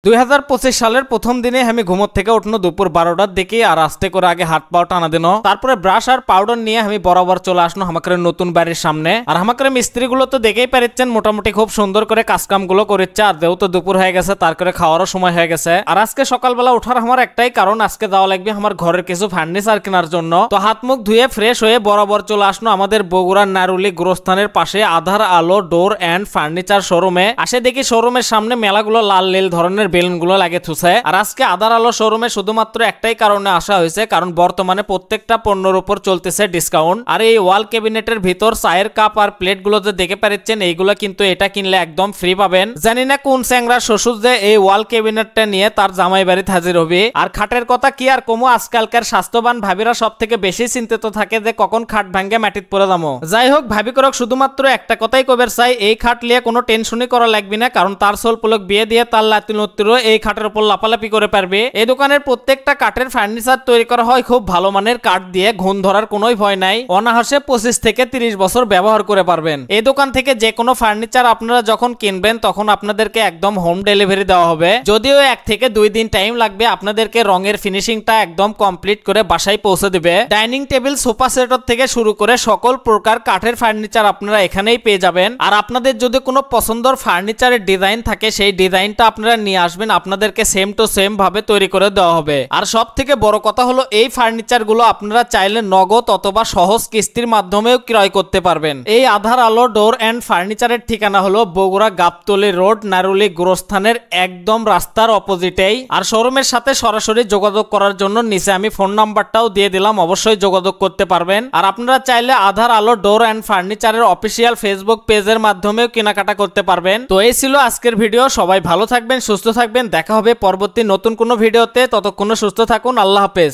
2025 সালের প্রথম দিনে আমি ঘুমোর থেকে উঠনো দুপুর 12টার দিকে আর আস্তে করে আগে হাত পাও টানা দিন, তারপরে ব্রাশ আর পাউডার নিয়ে আমি বরাবর চলে আসনো আমাদের নতুন বাড়ির সামনে। আর আমাদের মিস্ত্রিগুলো তো দেখেই পাচ্ছেন মোটামুটি খুব সুন্দর করে কাজকামগুলো করেছে। আর যেহেতু দুপুর হয়ে গেছে তার করে খাওয়ারও সময় হয়ে গেছে। আর আজকে সকালবেলা ওঠার আমার একটাই কারণ, আজকে যাওয়া লাগবে আমার ঘরের কিছু ফার্নিচার কেনার জন্য। তো হাত মুখ ধুয়ে ফ্রেশ হয়ে বরাবর চলে আসনো আমাদের বগুড়ার নারুলি গোরস্থানের পাশে আধার আলো ডোর অ্যান্ড ফার্নিচার শোরুমে। আসে দেখি শোরুমের সামনে মেলাগুলো লাল নীল ধরনের বেলুনগুলো লাগে থুসে। আর আজকে আধার আলো শোরুমে শুধুমাত্র একটাই কারণে আসা হয়েছে, কারণ বর্তমানে প্রত্যেকটা পণ্যের উপর চলতেছে ডিসকাউন্ট। আর এই ওয়াল ক্যাবিনেটের ভিতর চায়ের কাপ আর প্লেট গুলো যে দেখে পাচ্ছেন এইগুলো কিন্তু এটা কিনলে একদম ফ্রি পাবেন। জানি না কোন স্যাংরা শ্বশুর যে এই ওয়াল ক্যাবিনেটটা নিয়ে তার জামাই বাড়িতে হাজির হবে। আর খাটের কথা কি আর কমো, আজকালকার স্বাস্থ্যবান ভাবিরা সব থেকে বেশি চিন্তিত থাকে যে কখন খাট ভাঙ্গে মাটিত পড়ে যাবো। যাই হোক, ভাবি করক শুধুমাত্র একটা কথাই কবের চাই, এই খাট নিয়ে কোনো টেনশনই করা লাগবে না, কারণ তার সোল পুলক বিয়ে দিয়ে তার লাতি নত্তিরও এই খাটের উপর লাপালাপি করে পারবে। এই দোকানের প্রত্যেকটা কাঠের ফার্নিচার তৈরি করা হয় খুব ভালো মানের কাঠ দিয়ে, ঘুণ ধরার কোনোই ভয় নাই। অনাহাসে 25 থেকে 30 বছর ব্যবহার করে পারবেন। এই দোকান থেকে যে কোনো ফার্নিচার আপনারা যখন কিনবেন তখন আপনাদেরকে একদম হোম ডেলিভারি দেওয়া হবে। যদিও 1 থেকে 2 দিন টাইম লাগবে, আপনাদেরকে রঙের ফিনিশিংটা একদম কমপ্লিট করে বাসায় পৌঁছে দিবে। ডাইনিং টেবিল সোফা সেটর থেকে শুরু করে সকল প্রকার কাঠের ফার্নিচার আপনারা এখানেই পেয়ে যাবেন। আর আপনাদের যদি কোনো পছন্দের ফার্নিচারের ডিজাইন থাকে সেই ডিজাইনটা আপনারা নিয়ে আসবেন, আপনাদেরকে সেম টু সেম ভাবে তৈরি করে দেওয়া হবে। আর সব থেকে বড় কথা হলো এই ফার্নিচার গুলো আপনারা চাইলে নগদ অথবা সহজ কিস্তির মাধ্যমেও ক্রয় করতে পারবেন। এই আধার আলো ডোর এন্ড ফার্নিচারের ঠিকানা হলো বগুড়া গাবতলী রোড, নারুলি গোরস্থানের একদম রাস্তার অপোজিটেই। আর শোরুমের সাথে সরাসরি যোগাযোগ করার জন্য নিচে আমি ফোন নাম্বারটাও দিয়ে দিলাম, অবশ্যই যোগাযোগ করতে পারবেন। আর আপনারা চাইলে আধার আলো ডোর এন্ড ফার্নিচারের অফিসিয়াল ফেসবুক পেজের মাধ্যমেও কেনাকাটা করতে পারবেন। তো এই ছিল আজকের ভিডিও। সবাই ভালো থাকবেন, সুস্থ থাকবেন, দেখা হবে পরবর্তী নতুন কোনো ভিডিওতে। ততক্ষণ সুস্থ থাকুন, আল্লাহ হাফেজ।